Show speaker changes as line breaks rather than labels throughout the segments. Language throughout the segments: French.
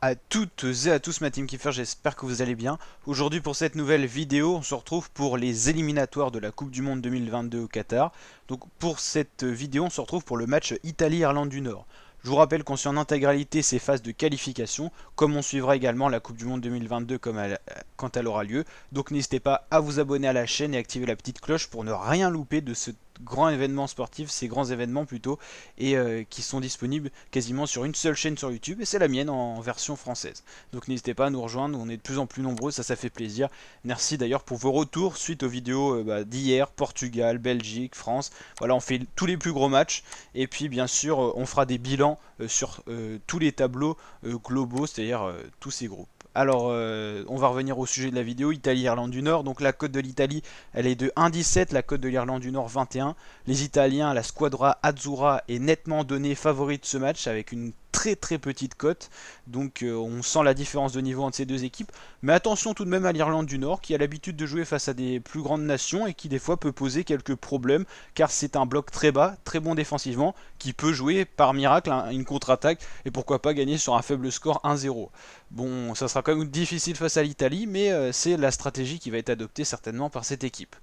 À toutes et à tous ma team Kiffer, j'espère que vous allez bien. Aujourd'hui pour cette nouvelle vidéo, on se retrouve pour les éliminatoires de la Coupe du Monde 2022 au Qatar. Donc pour cette vidéo, on se retrouve pour le match Italie-Irlande du Nord. Je vous rappelle qu'on suit en intégralité ces phases de qualification, comme on suivra également la Coupe du Monde 2022 quand elle aura lieu. Donc n'hésitez pas à vous abonner à la chaîne et activer la petite cloche pour ne rien louper de ce grand événement sportif, ces grands événements plutôt, et qui sont disponibles quasiment sur une seule chaîne sur YouTube, et c'est la mienne en version française. Donc n'hésitez pas à nous rejoindre, on est de plus en plus nombreux, ça fait plaisir. Merci d'ailleurs pour vos retours suite aux vidéos d'hier, Portugal, Belgique, France. Voilà, on fait tous les plus gros matchs, et puis bien sûr on fera des bilans sur tous les tableaux globaux, c'est-à-dire tous ces groupes. Alors, on va revenir au sujet de la vidéo, Italie-Irlande du Nord. Donc la cote de l'Italie, elle est de 1,17, la cote de l'Irlande du Nord 21. Les Italiens, la Squadra Azzurra est nettement donnée favori de ce match avec une très petite cote. Donc on sent la différence de niveau entre ces deux équipes. Mais attention tout de même à l'Irlande du Nord qui a l'habitude de jouer face à des plus grandes nations et qui des fois peut poser quelques problèmes car c'est un bloc très bas, très bon défensivement, qui peut jouer par miracle une contre-attaque et pourquoi pas gagner sur un faible score 1-0. Bon, ça sera quand même difficile face à l'Italie, mais c'est la stratégie qui va être adoptée certainement par cette équipe.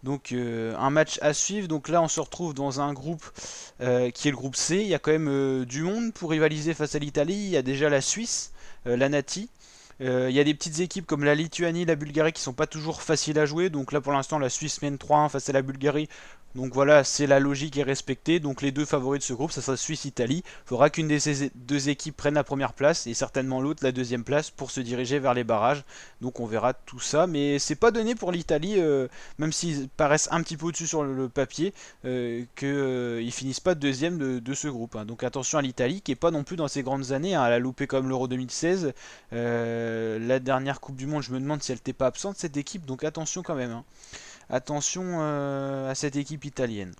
Donc un match à suivre. Donc là on se retrouve dans un groupe qui est le groupe C. Il y a quand même du monde pour rivaliser face à l'Italie. Il y a déjà la Suisse, la Nati. Il y a des petites équipes comme la Lituanie, la Bulgarie qui sont pas toujours faciles à jouer. Donc là pour l'instant la Suisse mène 3-1 face à la Bulgarie. Donc voilà, c'est la logique est respectée. Donc les deux favoris de ce groupe, ça sera Suisse-Italie. Il faudra qu'une de ces deux équipes prenne la première place et certainement l'autre la deuxième place pour se diriger vers les barrages. Donc on verra tout ça. Mais c'est pas donné pour l'Italie, même s'ils paraissent un petit peu au-dessus sur le papier, qu'ils finissent pas deuxième de ce groupe. Hein. Donc attention à l'Italie qui est pas non plus dans ses grandes années. Hein. Elle a loupé comme l'Euro 2016. La dernière Coupe du Monde, je me demande si elle n'était pas absente cette équipe. Donc attention quand même. Hein. Attention à cette équipe italienne.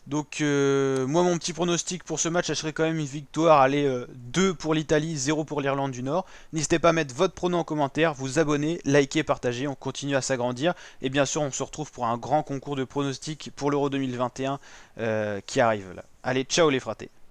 Donc moi mon petit pronostic pour ce match, ça serait quand même une victoire, allez 2 pour l'Italie, 0 pour l'Irlande du Nord. N'hésitez pas à mettre votre pronom en commentaire, vous abonner, liker, partager, on continue à s'agrandir. Et bien sûr on se retrouve pour un grand concours de pronostics pour l'Euro 2021 qui arrive là. Allez, ciao les fratés.